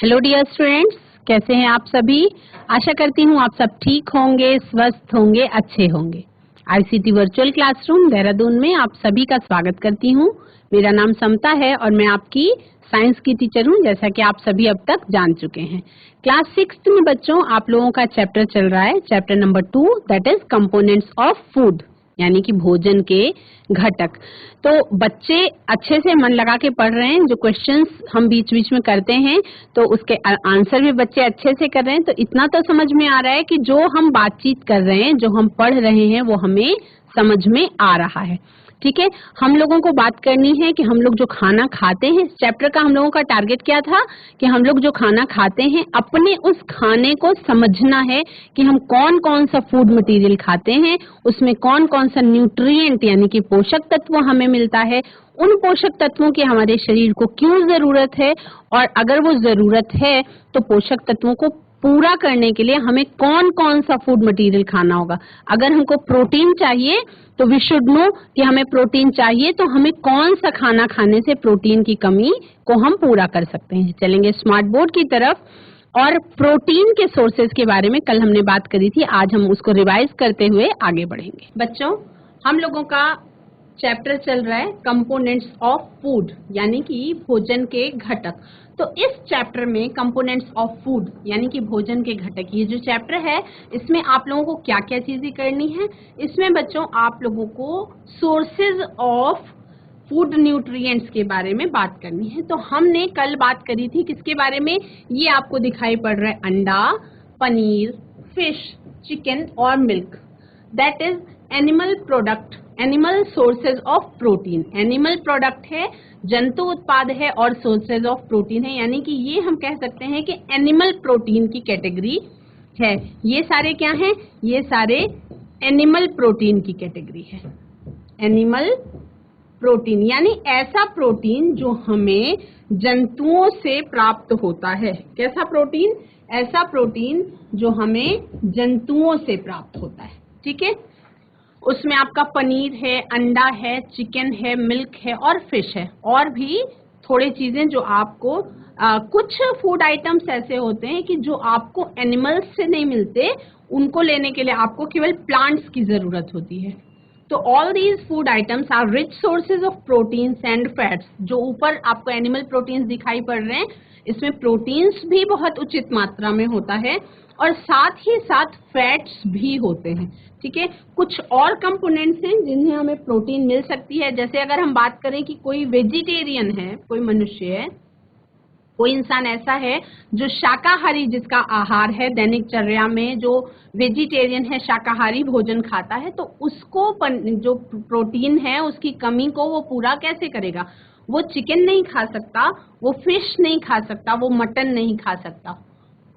Hello dear students, कैसे हैं आप सभी। आशा करती हूँ आप सब ठीक होंगे, स्वस्थ होंगे, अच्छे होंगे। आईसीटी वर्चुअल क्लासरूम देहरादून में आप सभी का स्वागत करती हूँ। मेरा नाम समता है और मैं आपकी साइंस की टीचर हूँ, जैसा कि आप सभी अब तक जान चुके हैं। क्लास 6 में बच्चों आप लोगों का चैप्टर चल रहा है, chapter number 2, that is components of food, यानी कि भोजन के घटक। तो बच्चे अच्छे से मन लगा के पढ़ रहे हैं। जो क्वेश्चंस हम बीच बीच में करते हैं तो उसके आंसर भी बच्चे अच्छे से कर रहे हैं। तो इतना तो समझ में आ रहा है कि जो हम बातचीत कर रहे हैं, जो हम पढ़ रहे हैं, वो हमें समझ में आ रहा है। ठीक है, हम लोगों को बात करनी है कि हम लोग जो खाना खाते हैं, चैप्टर का हम लोगों का टारगेट क्या था कि हम लोग जो खाना खाते हैं अपने उस खाने को समझना है कि हम कौन कौन सा फूड मटेरियल खाते हैं, उसमें कौन कौन सा न्यूट्रिएंट यानी कि पोषक तत्व हमें मिलता है, उन पोषक तत्वों की हमारे शरीर को क्यों जरूरत है, और अगर वो जरूरत है तो पोषक तत्वों को पूरा करने के लिए हमें कौन कौन सा फूड मटेरियल खाना होगा। अगर हमको प्रोटीन चाहिए तो वी शुड नो कि हमें प्रोटीन चाहिए, तो हमें कौन सा खाना खाने से प्रोटीन की कमी को हम पूरा कर सकते हैं। चलेंगे स्मार्ट बोर्ड की तरफ, और प्रोटीन के सोर्सेज के बारे में कल हमने बात करी थी, आज हम उसको रिवाइज करते हुए आगे बढ़ेंगे। बच्चों, हम लोगों का चैप्टर चल रहा है कंपोनेंट्स ऑफ फूड, यानी कि भोजन के घटक। तो इस चैप्टर में कंपोनेंट्स ऑफ फूड यानी कि भोजन के घटक, ये जो चैप्टर है इसमें आप लोगों को क्या क्या चीजें करनी है। इसमें बच्चों आप लोगों को सोर्सेज ऑफ फूड न्यूट्रिएंट्स के बारे में बात करनी है। तो हमने कल बात करी थी किसके बारे में, ये आपको दिखाई पड़ रहा है अंडा, पनीर, फिश, चिकन और milk, that is animal product, animal sources of protein. Animal product है, जंतु उत्पाद है, और सोर्सेज ऑफ प्रोटीन है, यानी कि ये हम कह सकते हैं कि एनिमल प्रोटीन की कैटेगरी है। ये सारे क्या हैं, ये सारे एनिमल प्रोटीन की कैटेगरी है। एनिमल प्रोटीन यानी ऐसा प्रोटीन जो हमें जंतुओं से प्राप्त होता है। कैसा प्रोटीन, ऐसा प्रोटीन जो हमें जंतुओं से प्राप्त होता है। ठीक है, उसमें आपका पनीर है, अंडा है, चिकन है, मिल्क है और फिश है, और भी थोड़ी चीजें जो आपको कुछ फूड आइटम्स ऐसे होते हैं कि जो आपको एनिमल्स से नहीं मिलते, उनको लेने के लिए आपको केवल प्लांट्स की जरूरत होती है। तो all these food items are rich sources of proteins and fats. जो ऊपर आपको एनिमल प्रोटीन्स दिखाई पड़ रहे हैं, इसमें प्रोटीन्स भी बहुत उचित मात्रा में होता है और साथ ही साथ फैट्स भी होते हैं। ठीक है, कुछ और कंपोनेंट्स हैं जिन्हें हमें प्रोटीन मिल सकती है। जैसे अगर हम बात करें कि कोई वेजिटेरियन है, कोई मनुष्य है, कोई इंसान ऐसा है जो शाकाहारी, जिसका आहार है दैनिक चर्या में, जो वेजिटेरियन है, शाकाहारी भोजन खाता है, तो उसको जो प्रोटीन है उसकी कमी को वो पूरा कैसे करेगा। वो चिकन नहीं खा सकता, वो फिश नहीं खा सकता, वो मटन नहीं खा सकता,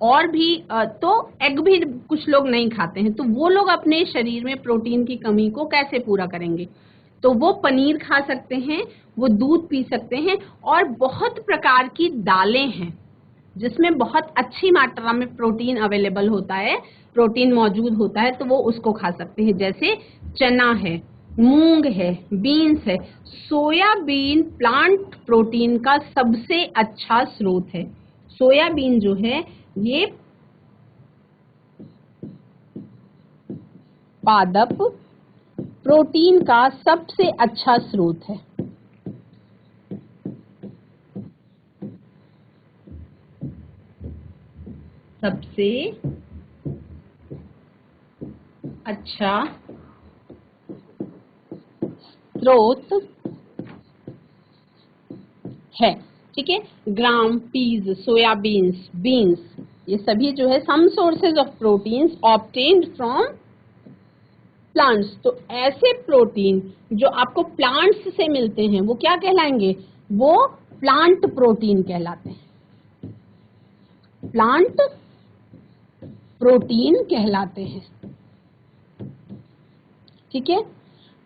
और भी तो एग भी कुछ लोग नहीं खाते हैं। तो वो लोग अपने शरीर में प्रोटीन की कमी को कैसे पूरा करेंगे। तो वो पनीर खा सकते हैं, वो दूध पी सकते हैं, और बहुत प्रकार की दालें हैं जिसमें बहुत अच्छी मात्रा में प्रोटीन अवेलेबल होता है, प्रोटीन मौजूद होता है, तो वो उसको खा सकते हैं। जैसे चना है, मूंग है, बीन्स है। सोयाबीन प्लांट प्रोटीन का सबसे अच्छा स्रोत है। सोयाबीन जो है ये पादप प्रोटीन का सबसे अच्छा स्रोत है। सबसे अच्छा स्रोत है। ठीक है, ग्राम, पीज, सोयाबीन्स, बीन्स, ये सभी जो है some sources of proteins obtained from plants. तो ऐसे प्रोटीन जो आपको प्लांट्स से मिलते हैं वो क्या कहलाएंगे, वो प्लांट प्रोटीन कहलाते हैं, प्लांट प्रोटीन कहलाते हैं। ठीक है,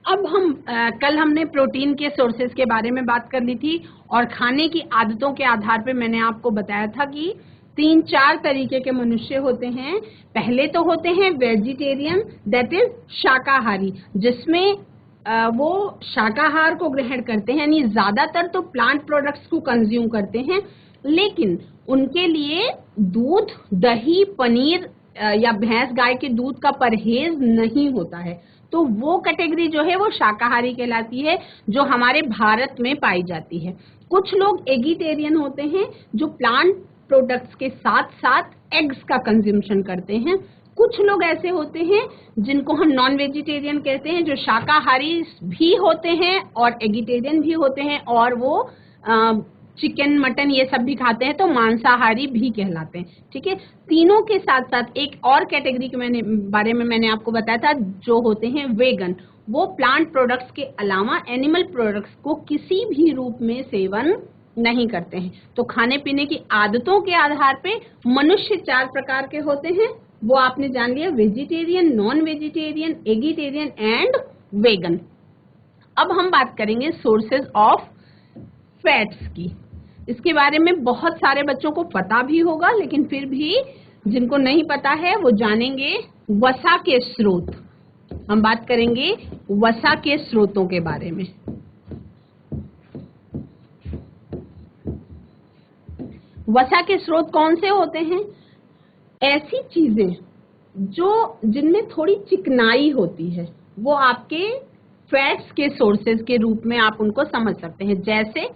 अब हम कल हमने प्रोटीन के सोर्सेज के बारे में बात कर ली थी, और खाने की आदतों के आधार पे मैंने आपको बताया था कि 3-4 तरीके के मनुष्य होते हैं। पहले तो होते हैं वेजिटेरियन, दैट इज शाकाहारी, जिसमें वो शाकाहार को ग्रहण करते हैं, यानी ज्यादातर तो प्लांट प्रोडक्ट्स को कंज्यूम करते हैं, लेकिन उनके लिए दूध, दही, पनीर या भैंस गाय के दूध का परहेज नहीं होता है। तो वो कैटेगरी जो है वो शाकाहारी कहलाती है, जो हमारे भारत में पाई जाती है। कुछ लोग एगिटेरियन होते हैं जो प्लांट प्रोडक्ट्स के साथ साथ एग्स का कंजम्पशन करते हैं। कुछ लोग ऐसे होते हैं जिनको हम नॉन वेजिटेरियन कहते हैं, जो शाकाहारी भी होते हैं और एगिटेरियन भी होते हैं, और वो चिकन, मटन ये सब भी खाते हैं, तो मांसाहारी भी कहलाते हैं। ठीक है, तीनों के साथ साथ एक और कैटेगरी के बारे में मैंने आपको बताया था, जो होते हैं वेगन। वो प्लांट प्रोडक्ट्स के अलावा एनिमल प्रोडक्ट्स को किसी भी रूप में सेवन नहीं करते हैं। तो खाने पीने की आदतों के आधार पे मनुष्य 4 प्रकार के होते हैं, वो आपने जान लिया, vegetarian, non vegetarian, eggetarian and vegan. अब हम बात करेंगे सोर्सेज ऑफ फैट्स की। इसके बारे में बहुत सारे बच्चों को पता भी होगा, लेकिन फिर भी जिनको नहीं पता है वो जानेंगे वसा के स्रोत। हम बात करेंगे वसा के स्रोतों के बारे में। वसा के स्रोत कौन से होते हैं? ऐसी चीजें जिनमें थोड़ी चिकनाई होती है, वो आपके फैट्स के सोर्सेज के रूप में आप उनको समझ सकते हैं। जैसे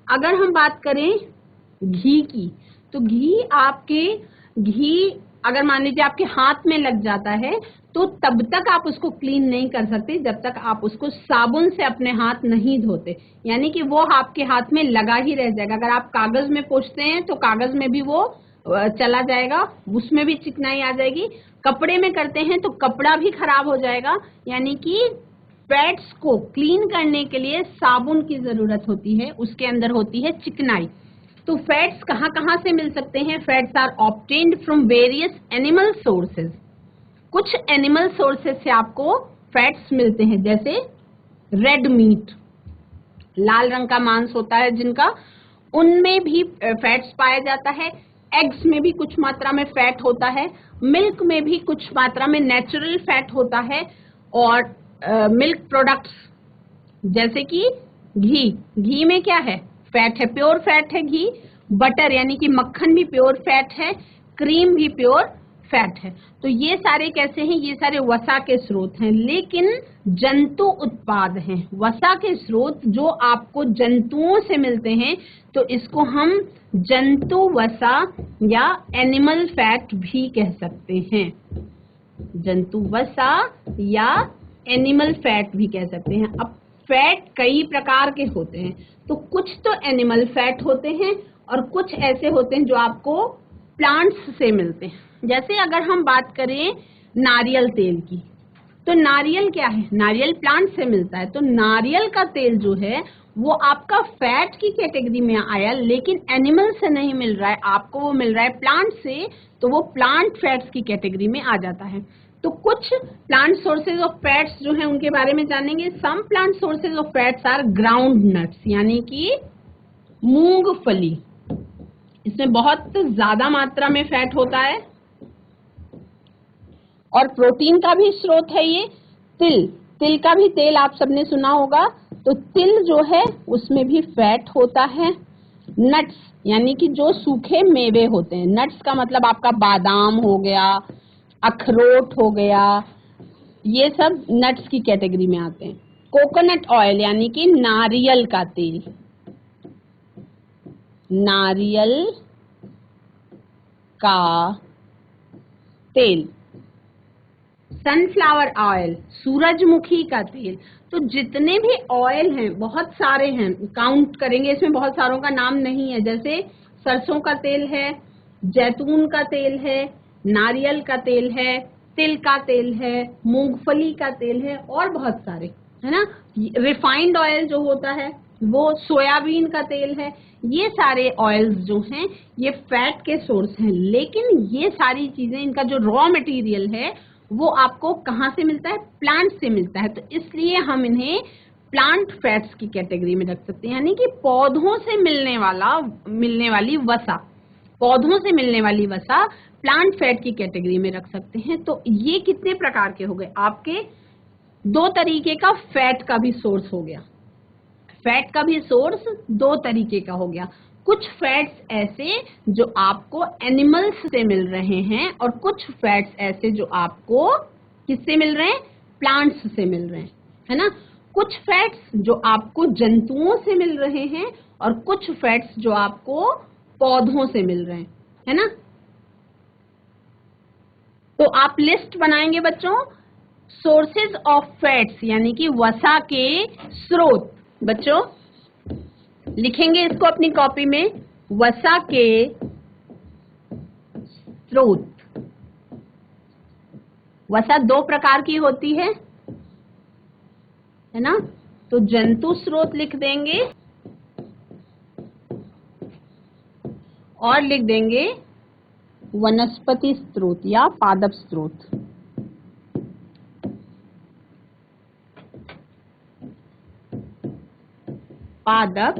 अगर हम बात करें घी की, तो घी अगर मान लीजिए आपके हाथ में लग जाता है, तो तब तक आप उसको क्लीन नहीं कर सकते जब तक आप उसको साबुन से अपने हाथ नहीं धोते, यानी कि वो आपके हाथ में लगा ही रह जाएगा। अगर आप कागज में पोंछते हैं तो कागज में भी वो चला जाएगा, उसमें भी चिकनाई आ जाएगी। कपड़े में करते हैं तो कपड़ा भी खराब हो जाएगा। यानी कि फैट्स को क्लीन करने के लिए साबुन की जरूरत होती है, उसके अंदर होती है चिकनाई। तो फैट्स कहाँ कहाँ से मिल सकते हैं? Fats are obtained from various animal sources. कुछ एनिमल सोर्सेज से आपको फैट्स मिलते हैं, जैसे रेड मीट, लाल रंग का मांस होता है जिनका, उनमें भी फैट्स पाया जाता है। एग्स में भी कुछ मात्रा में फैट होता है, मिल्क में भी कुछ मात्रा में नेचुरल फैट होता है, और मिल्क प्रोडक्ट्स जैसे कि घी में क्या है? फैट है, प्योर फैट है घी। बटर यानी कि मक्खन भी प्योर फैट है, क्रीम भी प्योर फैट है। तो ये सारे कैसे हैं? ये सारे वसा के स्रोत हैं, लेकिन जंतु उत्पाद हैं। वसा के स्रोत जो आपको जंतुओं से मिलते हैं, तो इसको हम जंतु वसा या एनिमल फैट भी कह सकते हैं। जंतु वसा या एनिमल फैट भी कह सकते हैं। अब फैट कई प्रकार के होते हैं, तो कुछ तो एनिमल फैट होते हैं और कुछ ऐसे होते हैं जो आपको प्लांट्स से मिलते हैं। जैसे अगर हम बात करें नारियल तेल की, तो नारियल क्या है? नारियल प्लांट से मिलता है। तो नारियल का तेल जो है वो आपका फैट की कैटेगरी में आया, लेकिन एनिमल से नहीं मिल रहा है, आपको वो मिल रहा है प्लांट से, तो वो प्लांट फैट्स की कैटेगरी में आ जाता है। तो कुछ प्लांट सोर्सेज ऑफ फैट्स जो हैं उनके बारे में जानेंगे। Some plant sources of fats are ground nuts, यानी कि मूंगफली, इसमें बहुत ज्यादा मात्रा में फैट होता है। और प्रोटीन का भी स्रोत है ये। तिल का भी तेल आप सबने सुना होगा, तो तिल जो है उसमें भी फैट होता है। नट्स यानी कि जो सूखे मेवे होते हैं, नट्स का मतलब आपका बादाम हो गया, अखरोट हो गया, ये सब नट्स की कैटेगरी में आते हैं। कोकोनट ऑयल यानी कि नारियल का तेल, नारियल का तेल। सनफ्लावर ऑयल, सूरजमुखी का तेल। तो जितने भी ऑयल हैं बहुत सारे हैं, काउंट करेंगे इसमें बहुत सारों का नाम नहीं है। जैसे सरसों का तेल है, जैतून का तेल है, नारियल का तेल है, तिल का तेल है, मूंगफली का तेल है, और बहुत सारे, है ना। रिफाइंड ऑयल जो होता है वो सोयाबीन का तेल है। ये सारे ऑयल्स जो हैं ये फैट के सोर्स हैं, लेकिन ये सारी चीजें, इनका जो रॉ मटेरियल है वो आपको कहाँ से मिलता है? प्लांट से मिलता है। तो इसलिए हम इन्हें प्लांट फैट्स की कैटेगरी में रख सकते हैं, यानी कि पौधों से मिलने वाली वसा, पौधों से मिलने वाली वसा प्लांट फैट की कैटेगरी में रख सकते हैं। तो ये कितने प्रकार के हो गए? आपके 2 तरीके का फैट का भी सोर्स हो गया। फैट का भी सोर्स 2 तरीके का हो गया। कुछ फैट्स ऐसे जो आपको एनिमल्स से मिल रहे हैं और कुछ फैट्स ऐसे जो आपको किससे मिल रहे हैं, प्लांट्स से मिल रहे हैं, है ना। कुछ फैट्स जो आपको जंतुओं से मिल रहे हैं और कुछ फैट्स जो आपको पौधों से मिल रहे हैं, है ना। तो आप लिस्ट बनाएंगे बच्चों, सोर्सेज ऑफ फैट्स यानी कि वसा के स्रोत। बच्चों लिखेंगे इसको अपनी कॉपी में, वसा के स्रोत। वसा दो प्रकार की होती है ना। तो जंतु स्रोत लिख देंगे और लिख देंगे वनस्पति स्रोत या पादप स्रोत। पादप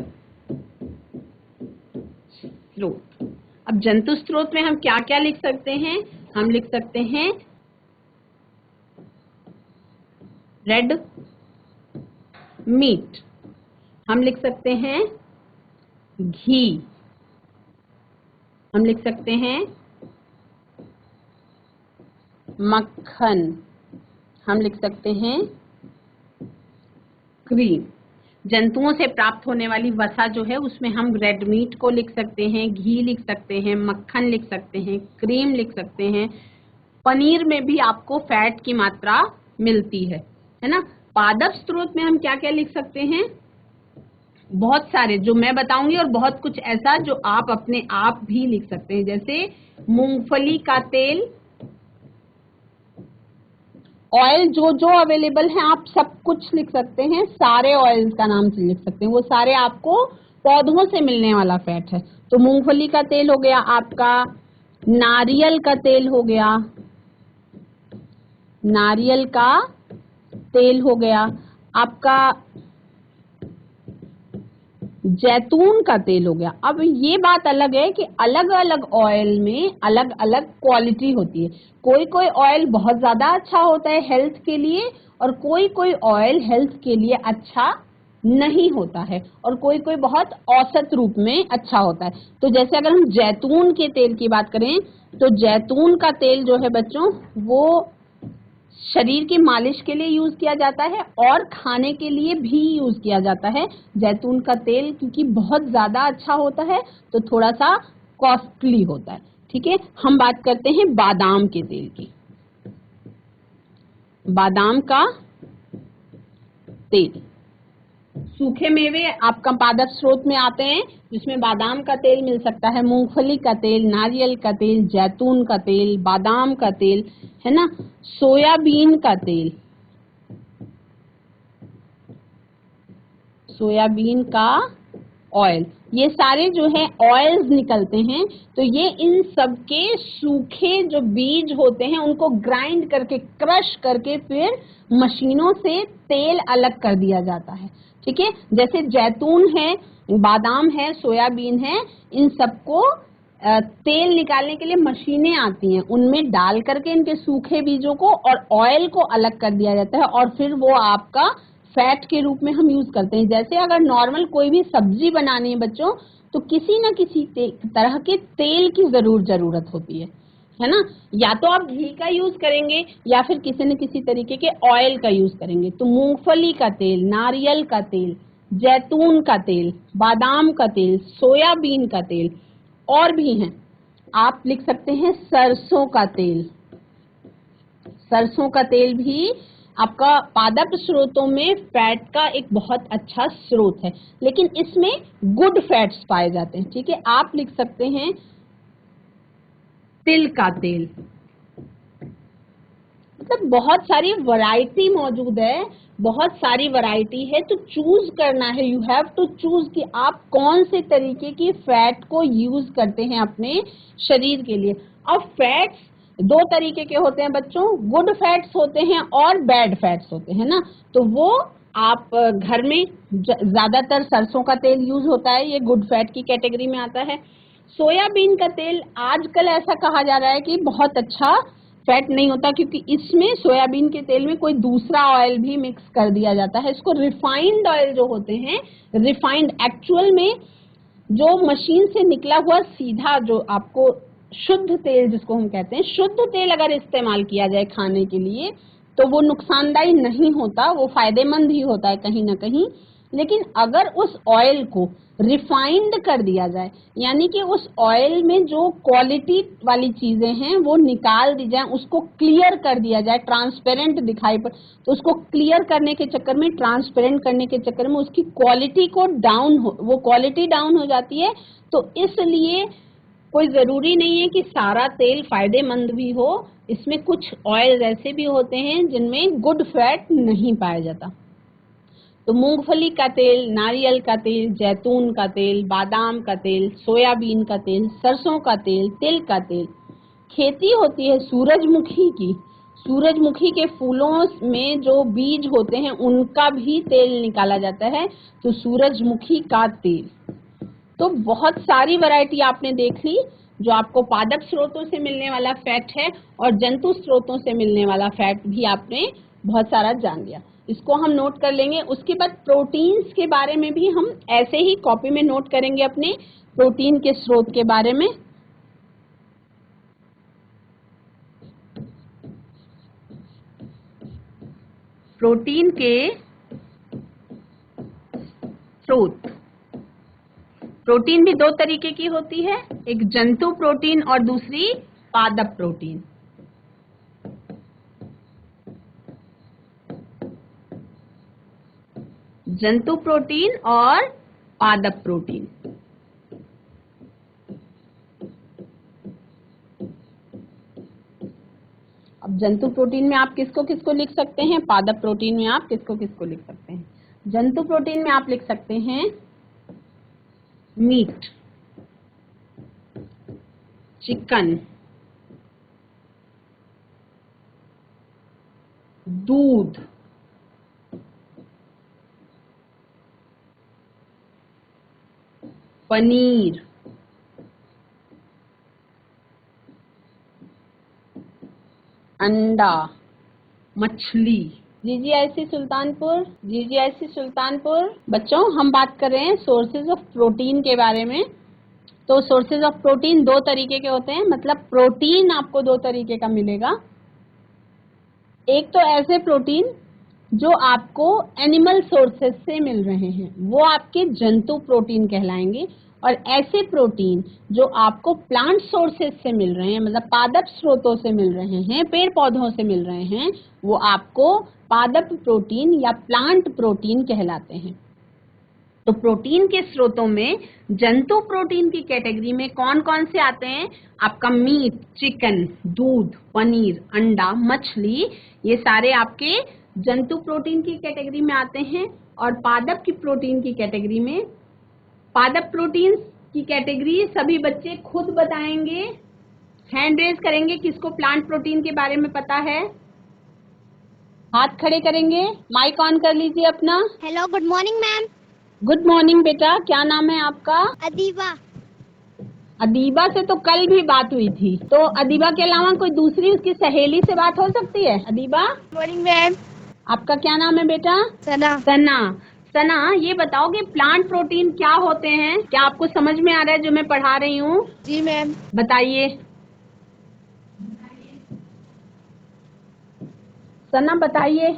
स्रोत। अब जंतु स्रोत में हम क्या क्या लिख सकते हैं, हम लिख सकते हैं रेड मीट, हम लिख सकते हैं घी, हम लिख सकते हैं मक्खन, हम लिख सकते हैं क्रीम। जंतुओं से प्राप्त होने वाली वसा जो है उसमें हम रेड मीट को लिख सकते हैं, घी लिख सकते हैं, मक्खन लिख सकते हैं, क्रीम लिख सकते हैं। पनीर में भी आपको फैट की मात्रा मिलती है ना। पादप स्रोत में हम क्या क्या लिख सकते हैं, बहुत सारे जो मैं बताऊंगी और बहुत कुछ ऐसा जो आप अपने आप भी लिख सकते हैं, जैसे मूंगफली का तेल, ऑयल जो जो अवेलेबल है आप सब कुछ लिख सकते हैं, सारे ऑयल्स का नाम से लिख सकते हैं, वो सारे आपको पौधों से मिलने वाला फैट है। तो मूंगफली का तेल हो गया आपका, नारियल का तेल हो गया, नारियल का तेल हो गया आपका, जैतून का तेल हो गया। अब ये बात अलग है कि अलग अलग ऑयल में अलग अलग क्वालिटी होती है। कोई कोई ऑयल बहुत ज्यादा अच्छा होता है हेल्थ के लिए और कोई कोई ऑयल हेल्थ के लिए अच्छा नहीं होता है और कोई कोई बहुत औसत रूप में अच्छा होता है। तो जैसे अगर हम जैतून के तेल की बात करें तो जैतून का तेल जो है बच्चों वो शरीर की मालिश के लिए यूज किया जाता है और खाने के लिए भी यूज किया जाता है जैतून का तेल, क्योंकि बहुत ज्यादा अच्छा होता है तो थोड़ा सा कॉस्टली होता है। ठीक है, हम बात करते हैं बादाम के तेल की। बादाम का तेल, सूखे मेवे आपका पादप स्रोत में आते हैं जिसमें बादाम का तेल मिल सकता है, मूंगफली का तेल, नारियल का तेल, जैतून का तेल, बादाम का तेल, है ना, सोयाबीन का तेल, सोयाबीन का ऑयल, ये सारे जो है ऑयल्स निकलते हैं। तो ये इन सब के सूखे जो बीज होते हैं उनको ग्राइंड करके क्रश करके फिर मशीनों से तेल अलग कर दिया जाता है। ठीक है, जैसे जैतून है, बादाम है, सोयाबीन है, इन सबको तेल निकालने के लिए मशीनें आती हैं, उनमें डाल करके इनके सूखे बीजों को और ऑयल को अलग कर दिया जाता है और फिर वो आपका फैट के रूप में हम यूज करते हैं। जैसे अगर नॉर्मल कोई भी सब्जी बनानी है बच्चों तो किसी न किसी तरह के तेल की जरूरत होती है ना। या तो आप घी का यूज करेंगे या फिर किसी न किसी तरीके के ऑयल का यूज करेंगे। तो मूंगफली का तेल, नारियल का तेल, जैतून का तेल, बादाम का तेल, सोयाबीन का तेल, और भी हैं। आप लिख सकते हैं सरसों का तेल, सरसों का तेल भी आपका पादप स्रोतों में फैट का एक बहुत अच्छा स्रोत है, लेकिन इसमें गुड फैट्स पाए जाते हैं। ठीक है, आप लिख सकते हैं तिल का तेल। मतलब बहुत सारी वैरायटी मौजूद है, बहुत सारी वैरायटी है, तो चूज करना है, यू हैव टू चूज कि आप कौन से तरीके की फैट को यूज करते हैं अपने शरीर के लिए। अब फैट्स दो तरीके के होते हैं बच्चों, गुड फैट्स होते हैं और बैड फैट्स होते हैं ना। तो वो आप घर में ज्यादातर सरसों का तेल यूज होता है, ये गुड फैट की कैटेगरी में आता है। सोयाबीन का तेल आजकल ऐसा कहा जा रहा है कि बहुत अच्छा फैट नहीं होता, क्योंकि इसमें सोयाबीन के तेल में कोई दूसरा ऑयल भी मिक्स कर दिया जाता है। इसको रिफाइंड ऑयल जो होते हैं, रिफाइंड एक्चुअल में जो मशीन से निकला हुआ सीधा जो आपको शुद्ध तेल जिसको हम कहते हैं, शुद्ध तेल अगर इस्तेमाल किया जाए खाने के लिए तो वो नुकसानदायी नहीं होता, वो फायदेमंद ही होता है कहीं ना कहीं। लेकिन अगर उस ऑयल को रिफाइंड कर दिया जाए, यानी कि उस ऑयल में जो क्वालिटी वाली चीजें हैं वो निकाल दी जाए, उसको क्लियर कर दिया जाए, ट्रांसपेरेंट दिखाई पड़े, तो उसको क्लियर करने के चक्कर में, ट्रांसपेरेंट करने के चक्कर में उसकी क्वालिटी को वो क्वालिटी डाउन हो जाती है। तो इसलिए कोई जरूरी नहीं है कि सारा तेल फायदेमंद भी हो, इसमें कुछ ऑयल ऐसे भी होते हैं जिनमें गुड फैट नहीं पाया जाता। तो मूंगफली का तेल, नारियल का तेल, जैतून का तेल, बादाम का तेल, सोयाबीन का तेल, सरसों का तेल, तिल का तेल। खेती होती है सूरजमुखी की, सूरजमुखी के फूलों में जो बीज होते हैं उनका भी तेल निकाला जाता है, तो सूरजमुखी का तेल। तो बहुत सारी वैरायटी आपने देख ली, जो आपको पादप स्रोतों से मिलने वाला फैट है और जंतु स्रोतों से मिलने वाला फैट भी आपने बहुत सारा जान लिया। इसको हम नोट कर लेंगे। उसके बाद प्रोटीन्स के बारे में भी हम ऐसे ही कॉपी में नोट करेंगे, अपने प्रोटीन के स्रोत के बारे में। प्रोटीन के स्रोत, प्रोटीन भी दो तरीके की होती है, एक जंतु प्रोटीन और दूसरी पादप प्रोटीन। जंतु प्रोटीन और पादप प्रोटीन। अब जंतु प्रोटीन में आप किसको किसको लिख सकते हैं, पादप प्रोटीन में आप किसको किसको लिख सकते हैं। जंतु प्रोटीन में आप लिख सकते हैं मीट, चिकन, दूध, पनीर, अंडा, मछली। GGIC Sultanpur, GGIC Sultanpur. बच्चों हम बात कर रहे हैं सोर्सेज ऑफ प्रोटीन के बारे में। तो सोर्सेज ऑफ प्रोटीन दो तरीके के होते हैं, मतलब प्रोटीन आपको दो तरीके का मिलेगा। एक तो ऐसे प्रोटीन जो आपको एनिमल सोर्सेज से मिल रहे हैं, वो आपके जंतु प्रोटीन कहलाएंगे। और ऐसे प्रोटीन जो आपको प्लांट सोर्सेज से मिल रहे हैं, मतलब पादप स्रोतों से मिल रहे हैं, पेड़ पौधों से मिल रहे हैं, वो आपको पादप प्रोटीन या प्लांट प्रोटीन कहलाते हैं। तो प्रोटीन के स्रोतों में जंतु प्रोटीन की कैटेगरी में कौन कौन से आते हैं, आपका मीट, चिकन, दूध, पनीर, अंडा, मछली, ये सारे आपके जंतु प्रोटीन की कैटेगरी में आते हैं। और पादप की प्रोटीन की कैटेगरी में, पादप प्रोटीन की कैटेगरी सभी बच्चे खुद बताएंगे, हैंड रेज करेंगे किसको प्लांट प्रोटीन के बारे में पता है, हाथ खड़े करेंगे, माइक ऑन कर लीजिए अपना। Hello, good morning ma'am. Good morning बेटा, क्या नाम है आपका? अदीबा। अदीबा से तो कल भी बात हुई थी, तो अदीबा के अलावा कोई दूसरी उसकी सहेली से बात हो सकती है? Adiba, morning ma'am. आपका क्या नाम है बेटा? सना। सना। सना, ये बताओ कि प्लांट प्रोटीन क्या होते हैं, क्या आपको समझ में आ रहा है जो मैं पढ़ा रही हूँ? जी मैम। बताइए सना, बताइए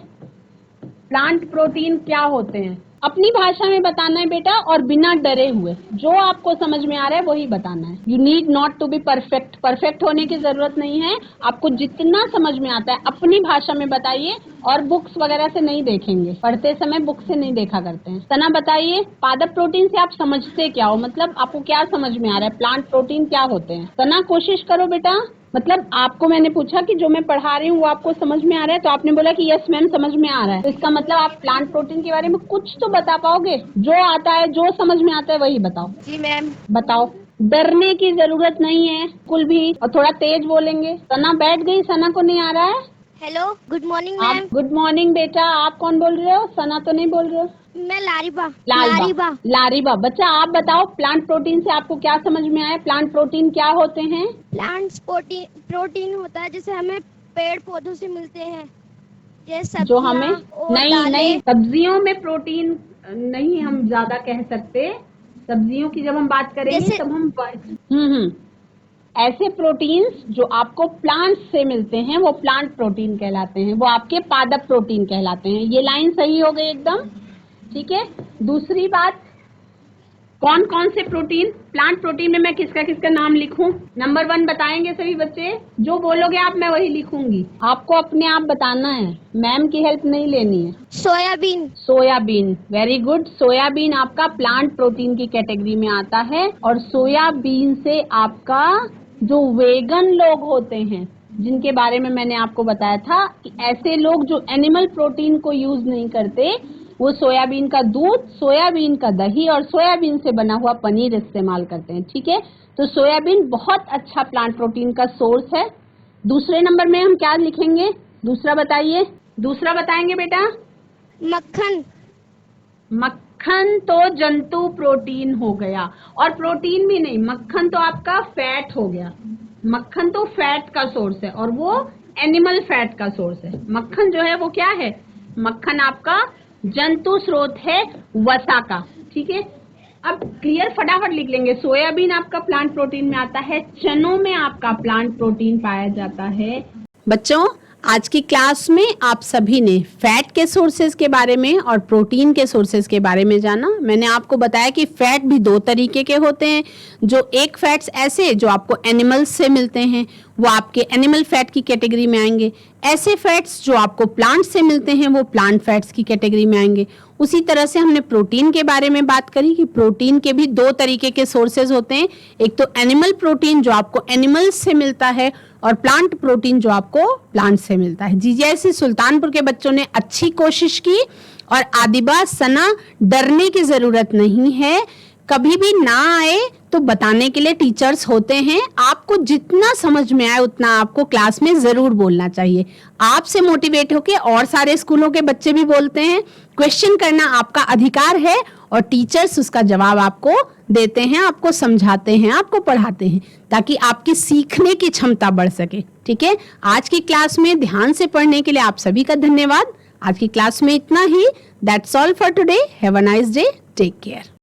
प्लांट प्रोटीन क्या होते हैं। अपनी भाषा में बताना है बेटा, और बिना डरे हुए, जो आपको समझ में आ रहा है वही बताना है। You need not to be perfect, perfect होने की जरूरत नहीं है। आपको जितना समझ में आता है अपनी भाषा में बताइए, और बुक्स वगैरह से नहीं देखेंगे, पढ़ते समय बुक से नहीं देखा करते हैं। सना बताइए, पादप प्रोटीन से आप समझते क्या हो, मतलब आपको क्या समझ में आ रहा है, प्लांट प्रोटीन क्या होते हैं? सना कोशिश करो बेटा। मतलब आपको मैंने पूछा कि जो मैं पढ़ा रही हूँ वो आपको समझ में आ रहा है, तो आपने बोला कि यस मैम समझ में आ रहा है, तो इसका मतलब आप प्लांट प्रोटीन के बारे में कुछ तो बता पाओगे। जो आता है, जो समझ में आता है वही बताओ। जी मैम। बताओ, डरने की जरूरत नहीं है कुल भी, और थोड़ा तेज बोलेंगे। सना बैठ गई, सना को नहीं आ रहा है? हेलो, गुड मॉर्निंग आप मैम। गुड मॉर्निंग बेटा, आप कौन बोल रहे हो? सना तो नहीं बोल रहे हो? मैं लारिबा। लारिबा। लारिबा। बच्चा आप बताओ, प्लांट प्रोटीन से आपको क्या समझ में आया, प्लांट प्रोटीन क्या होते हैं? प्लांट्स प्रोटीन होता है जैसे हमें पेड़ पौधों से मिलते हैं, जैसे जो हमें, सब्जियां और नहीं दालें। नहीं, सब्जियों में प्रोटीन नहीं हम ज्यादा कह सकते, सब्जियों की जब हम बात करेंगे जैसे- तब हम ऐसे प्रोटीन्स जो आपको प्लांट से मिलते हैं वो प्लांट प्रोटीन कहलाते हैं, वो आपके पादप प्रोटीन कहलाते हैं। ये लाइन सही हो गई एकदम, ठीक है। दूसरी बात, कौन कौन से प्रोटीन, प्लांट प्रोटीन में मैं किसका किसका नाम लिखूं? नंबर 1 बताएंगे सभी बच्चे, जो बोलोगे आप मैं वही लिखूंगी, आपको अपने आप बताना है, मैम की हेल्प नहीं लेनी है। Soybean. Soybean, very good. Soybean आपका प्लांट प्रोटीन की कैटेगरी में आता है। और सोयाबीन से आपका जो वेगन लोग होते हैं, जिनके बारे में मैंने आपको बताया था कि ऐसे लोग जो एनिमल प्रोटीन को यूज नहीं करते, वो सोयाबीन का दूध, सोयाबीन का दही और सोयाबीन से बना हुआ पनीर इस्तेमाल करते हैं, ठीक है। तो सोयाबीन बहुत अच्छा प्लांट प्रोटीन का सोर्स है। दूसरे नंबर में हम क्या लिखेंगे? दूसरा बताइए, दूसरा बताएंगे बेटा। मक्खन। मक्खन तो जंतु प्रोटीन हो गया, और प्रोटीन भी नहीं, मक्खन तो आपका फैट हो गया। मक्खन तो फैट का सोर्स है और वो एनिमल फैट का सोर्स है। मक्खन जो है वो क्या है? मक्खन आपका जंतु स्रोत है वसा का, ठीक है। अब क्लियर फटाफट लिख लेंगे। सोयाबीन आपका प्लांट प्रोटीन में आता है, चनों में आपका प्लांट प्रोटीन पाया जाता है। बच्चों, आज की क्लास में आप सभी ने फैट के सोर्सेज के बारे में और प्रोटीन के सोर्सेज के बारे में जाना। मैंने आपको बताया कि फैट भी 2 तरीके के होते हैं। जो एक फैट्स ऐसे जो आपको एनिमल्स से मिलते हैं, वो आपके एनिमल फैट की कैटेगरी में आएंगे। ऐसे फैट्स जो आपको प्लांट से मिलते हैं, वो प्लांट फैट्स की कैटेगरी में आएंगे। उसी तरह से हमने प्रोटीन के बारे में बात करी कि प्रोटीन के भी 2 तरीके के सोर्सेज होते हैं। एक तो एनिमल प्रोटीन जो आपको एनिमल्स से मिलता है, और प्लांट प्रोटीन जो आपको प्लांट से मिलता है। जीजीआईसी सुल्तानपुर के बच्चों ने अच्छी कोशिश की, और आदिबा, सना, डरने की जरूरत नहीं है। कभी भी ना आए तो बताने के लिए टीचर्स होते हैं। आपको जितना समझ में आए उतना आपको क्लास में जरूर बोलना चाहिए। आपसे मोटिवेट होके और सारे स्कूलों के बच्चे भी बोलते हैं। क्वेश्चन करना आपका अधिकार है, और टीचर्स उसका जवाब आपको देते हैं, आपको समझाते हैं, आपको पढ़ाते हैं, ताकि आपकी सीखने की क्षमता बढ़ सके, ठीक है। आज की क्लास में ध्यान से पढ़ने के लिए आप सभी का धन्यवाद। आज की क्लास में इतना ही। That's all for today. Have a nice day. Take care.